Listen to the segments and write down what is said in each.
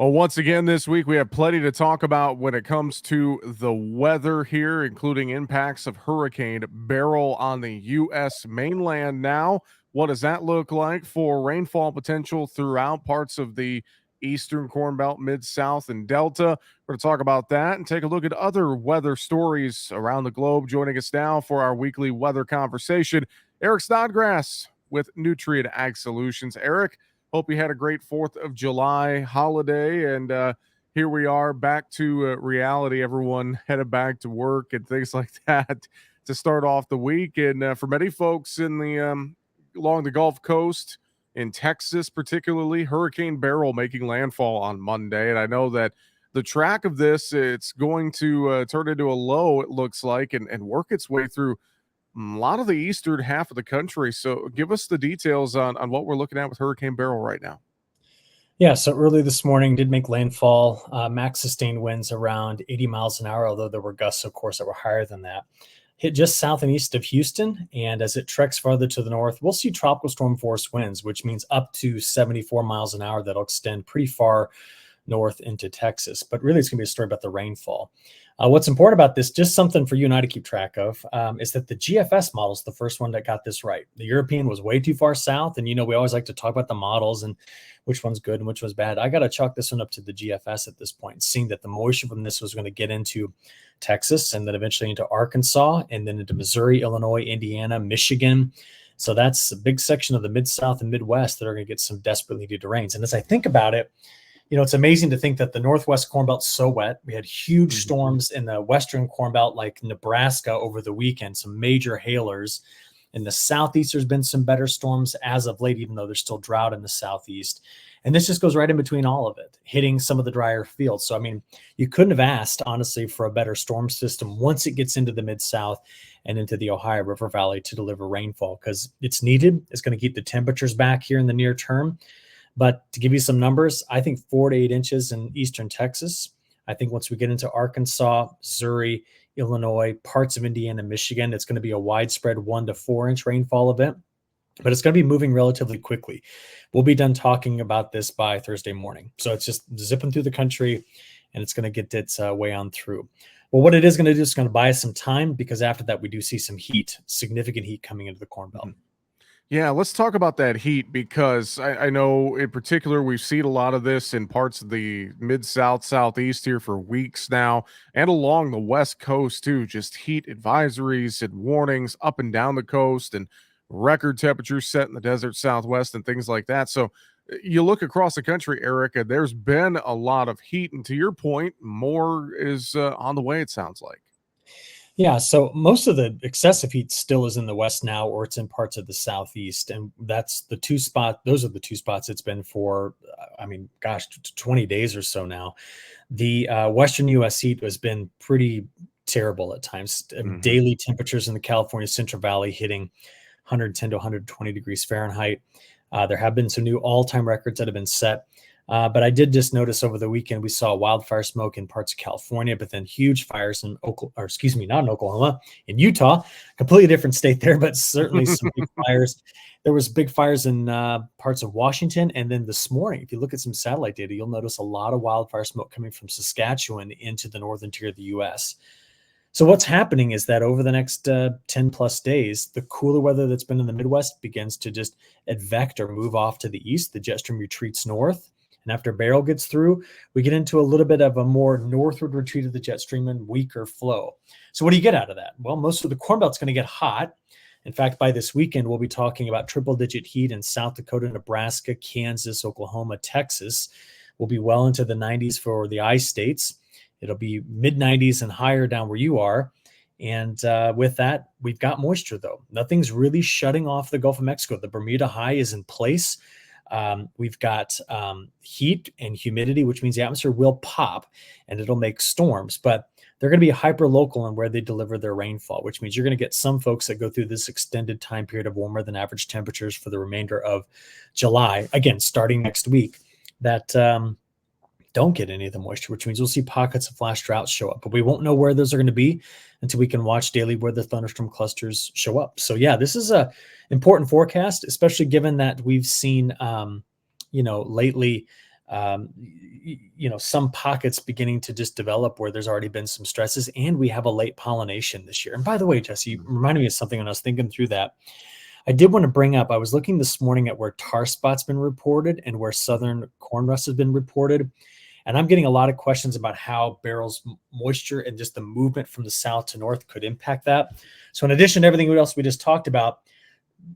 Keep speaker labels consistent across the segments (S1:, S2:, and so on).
S1: Well, once again this week, we have plenty to talk about when it comes to the weather here, including impacts of Hurricane Beryl on the U.S. mainland now. What does that look like for rainfall potential throughout parts of the Eastern Corn Belt, Mid South, and Delta? We're going to talk about that and take a look at other weather stories around the globe. Joining us now for our weekly weather conversation, Eric Snodgrass with Nutrient Ag Solutions. Eric, hope you had a great 4th of July holiday. And here we are back to reality. Everyone headed back to work and things like that to start off the week. And for many folks in the along the Gulf Coast, in Texas particularly, Hurricane Beryl making landfall on Monday. And I know that the track of this, it's going to turn into a low, it looks like, and work its way through a lot of the eastern half of the country. So give us the details on what we're looking at with Hurricane Beryl right now.
S2: Yeah, so early this morning did make landfall. Max sustained winds around 80 miles an hour, although there were gusts, of course, that were higher than that. Hit just south and east of Houston, and as it treks farther to the north, we'll see tropical storm force winds, which means up to 74 miles an hour. That'll extend pretty far north into Texas. But really, it's going to be a story about the rainfall. What's important about this, just something for you and I to keep track of, is that the GFS model is the first one that got this right. The European was way too far south. And, we always like to talk about the models and which one's good and which one's bad. I got to chalk this one up to the GFS at this point, seeing that the moisture from this was going to get into Texas and then eventually into Arkansas and then into Missouri, Illinois, Indiana, Michigan. So that's a big section of the Mid-South and Midwest that are going to get some desperately needed rains. And as I think about it, it's amazing to think that the Northwest Corn Belt's so wet. We had huge storms in the Western Corn Belt, like Nebraska over the weekend, some major hailers. In the Southeast, there's been some better storms as of late, even though there's still drought in the Southeast. And this just goes right in between all of it, hitting some of the drier fields. So, you couldn't have asked, honestly, for a better storm system once it gets into the Mid-South and into the Ohio River Valley to deliver rainfall, because it's needed. It's going to keep the temperatures back here in the near term. But to give you some numbers, I think 4 to 8 inches in eastern Texas. I think once we get into Arkansas, Missouri, Illinois, parts of Indiana, Michigan, it's going to be a widespread 1 to 4 inch rainfall event. But it's going to be moving relatively quickly. We'll be done talking about this by Thursday morning. So it's just zipping through the country, and it's going to get its way on through. Well, what it is going to do is going to buy us some time, because after that, we do see some heat, significant heat coming into the Corn Belt.
S1: Yeah, let's talk about that heat, because I know in particular we've seen a lot of this in parts of the Mid-South, Southeast here for weeks now, and along the West Coast too. Just heat advisories and warnings up and down the coast, and record temperatures set in the desert Southwest and things like that. So you look across the country, Erica, there's been a lot of heat, and to your point, more is on the way, it sounds like.
S2: Yeah, so most of the excessive heat still is in the West now, or it's in parts of the Southeast. And those are the two spots it's been for, 20 days or so now. The Western U.S. heat has been pretty terrible at times. Daily temperatures in the California Central Valley hitting 110 to 120 degrees Fahrenheit. There have been some new all-time records that have been set. But I did just notice over the weekend, we saw wildfire smoke in parts of California, but then huge fires in not in Oklahoma, in Utah, completely different state there, but certainly some big fires. There was big fires in parts of Washington. And then this morning, if you look at some satellite data, you'll notice a lot of wildfire smoke coming from Saskatchewan into the northern tier of the U.S. So what's happening is that over the next 10 plus days, the cooler weather that's been in the Midwest begins to just advect or move off to the east. The jet stream retreats north. And after Beryl gets through, we get into a little bit of a more northward retreat of the jet stream and weaker flow. So what do you get out of that? Well, most of the Corn Belt's going to get hot. In fact, by this weekend, we'll be talking about triple-digit heat in South Dakota, Nebraska, Kansas, Oklahoma, Texas. We'll be well into the 90s for the I states. It'll be mid-90s and higher down where you are. And with that, we've got moisture, though. Nothing's really shutting off the Gulf of Mexico. The Bermuda High is in place. We've got heat and humidity, which means the atmosphere will pop and it'll make storms, but they're going to be hyper local in where they deliver their rainfall, which means you're going to get some folks that go through this extended time period of warmer than average temperatures for the remainder of July. Again, starting next week, that don't get any of the moisture, which means we'll see pockets of flash droughts show up, but we won't know where those are going to be until we can watch daily where the thunderstorm clusters show up. So yeah, this is a important forecast, especially given that we've seen, lately some pockets beginning to just develop where there's already been some stresses, and we have a late pollination this year. And by the way, Jesse, you reminded me of something when I was thinking through that. I did want to bring up, I was looking this morning at where tar spot's been reported and where southern corn rust has been reported. And I'm getting a lot of questions about how Beryl's moisture and just the movement from the south to north could impact that. So in addition to everything else we just talked about,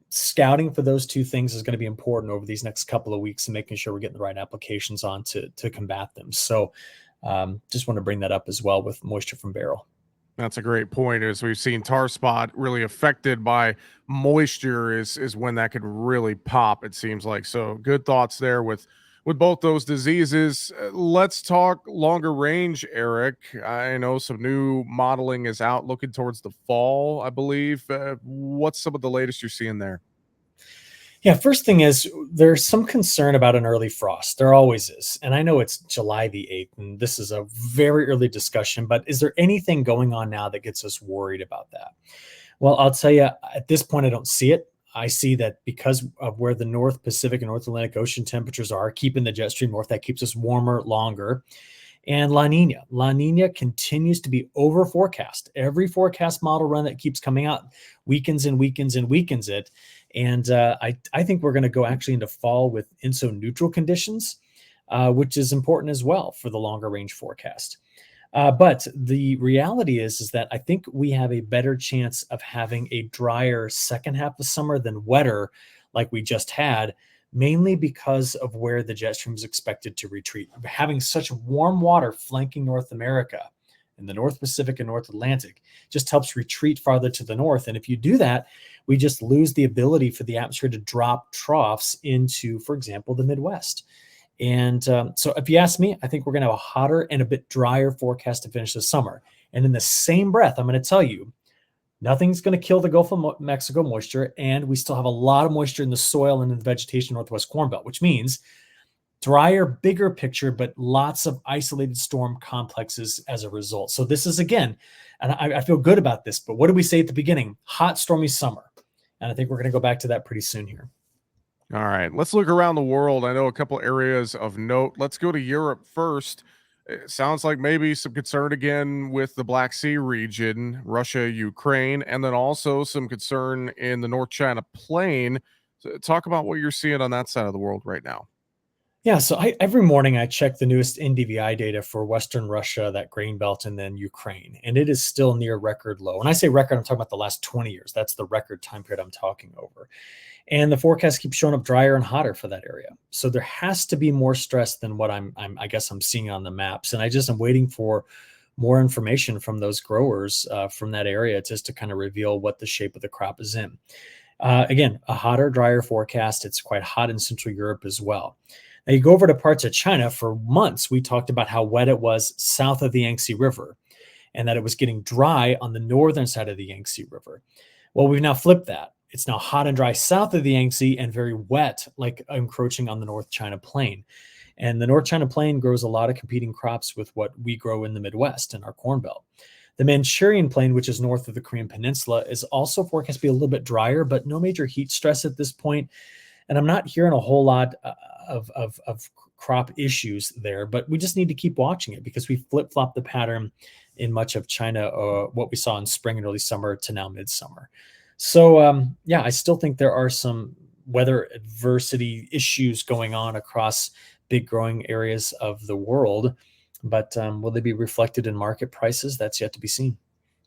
S2: scouting for those two things is going to be important over these next couple of weeks and making sure we're getting the right applications on to combat them. So just want to bring that up as well with moisture from Beryl.
S1: That's a great point. As we've seen tar spot really affected by moisture is when that could really pop, it seems like. So good thoughts there with both those diseases. Let's talk longer range, Eric. I know some new modeling is out looking towards the fall, I believe. What's some of the latest you're seeing there?
S2: Yeah, first thing is there's some concern about an early frost. There always is. And I know it's July the 8th, and this is a very early discussion, but is there anything going on now that gets us worried about that? Well, I'll tell you, at this point, I don't see it. I see that because of where the North Pacific and North Atlantic Ocean temperatures are, keeping the jet stream north, that keeps us warmer longer. And La Nina. La Nina continues to be over forecast. Every forecast model run that keeps coming out weakens and weakens and weakens it. And I think we're going to go actually into fall with INSO neutral conditions, which is important as well for the longer range forecast. But the reality is that I think we have a better chance of having a drier second half of summer than wetter like we just had, mainly because of where the jet stream is expected to retreat. Having such warm water flanking North America in the North Pacific and North Atlantic just helps retreat farther to the north. And if you do that, we just lose the ability for the atmosphere to drop troughs into, for example, the Midwest. And so if you ask me, I think we're going to have a hotter and a bit drier forecast to finish the summer. And in the same breath, I'm going to tell you, nothing's going to kill the Gulf of Mexico moisture, and we still have a lot of moisture in the soil and in the vegetation Northwest Corn Belt, which means drier, bigger picture, but lots of isolated storm complexes as a result. So this is, again, and I feel good about this, but what did we say at the beginning? Hot, stormy summer. And I think we're going to go back to that pretty soon here.
S1: All right, let's look around the world. I know a couple areas of note. Let's go to Europe first. It sounds like maybe some concern again with the Black Sea region, Russia, Ukraine, and then also some concern in the North China Plain. So talk about what you're seeing on that side of the world right now.
S2: Yeah, so every morning I check the newest NDVI data for Western Russia, that grain belt, and then Ukraine, and it is still near record low. When I say record, I'm talking about the last 20 years. That's the record time period I'm talking over. And the forecast keeps showing up drier and hotter for that area. So there has to be more stress than what I guess I'm seeing on the maps. And I'm waiting for more information from those growers from that area just to kind of reveal what the shape of the crop is in. Again, a hotter, drier forecast. It's quite hot in Central Europe as well. Now you go over to parts of China. For months, we talked about how wet it was south of the Yangtze River and that it was getting dry on the northern side of the Yangtze River. Well, we've now flipped that. It's now hot and dry south of the Yangtze and very wet, like encroaching on the North China Plain. And the North China Plain grows a lot of competing crops with what we grow in the Midwest in our Corn Belt. The Manchurian Plain, which is north of the Korean Peninsula, is also forecast to be a little bit drier, but no major heat stress at this point. And I'm not hearing a whole lot of crop issues there, but we just need to keep watching it because we flip-flop the pattern in much of China, what we saw in spring and early summer to now midsummer. So, yeah, I still think there are some weather adversity issues going on across big growing areas of the world, but will they be reflected in market prices? That's yet to be seen.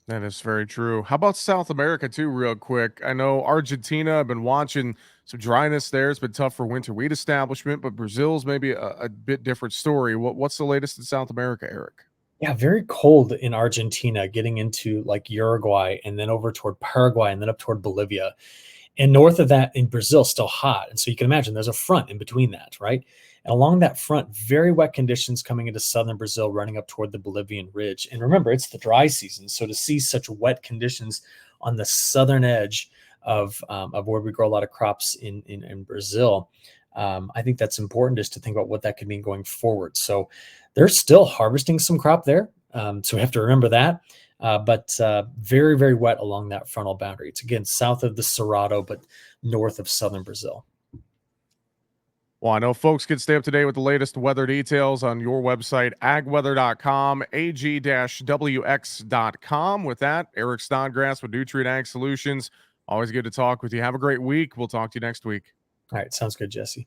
S1: That is very true. How about South America too, real quick? I know Argentina, I've been watching some dryness there. It's been tough for winter wheat establishment, but Brazil's maybe a bit different story. What's the latest in South America, Eric?
S2: Yeah, very cold in Argentina, getting into like Uruguay and then over toward Paraguay and then up toward Bolivia. And north of that in Brazil, still hot. And so you can imagine there's a front in between that, right? And along that front, very wet conditions coming into southern Brazil, running up toward the Bolivian ridge. And remember, it's the dry season. So to see such wet conditions on the southern edge of where we grow a lot of crops in Brazil, I think that's important just to think about what that could mean going forward. So they're still harvesting some crop there. So we have to remember that. But very, very wet along that frontal boundary. It's again south of the Cerrado, but north of southern Brazil.
S1: Well, I know folks can stay up to date with the latest weather details on your website, agweather.com, ag-wx.com. With that, Eric Snodgrass with Nutrient Ag Solutions. Always good to talk with you. Have a great week. We'll talk to you next week.
S2: All right, sounds good, Jesse.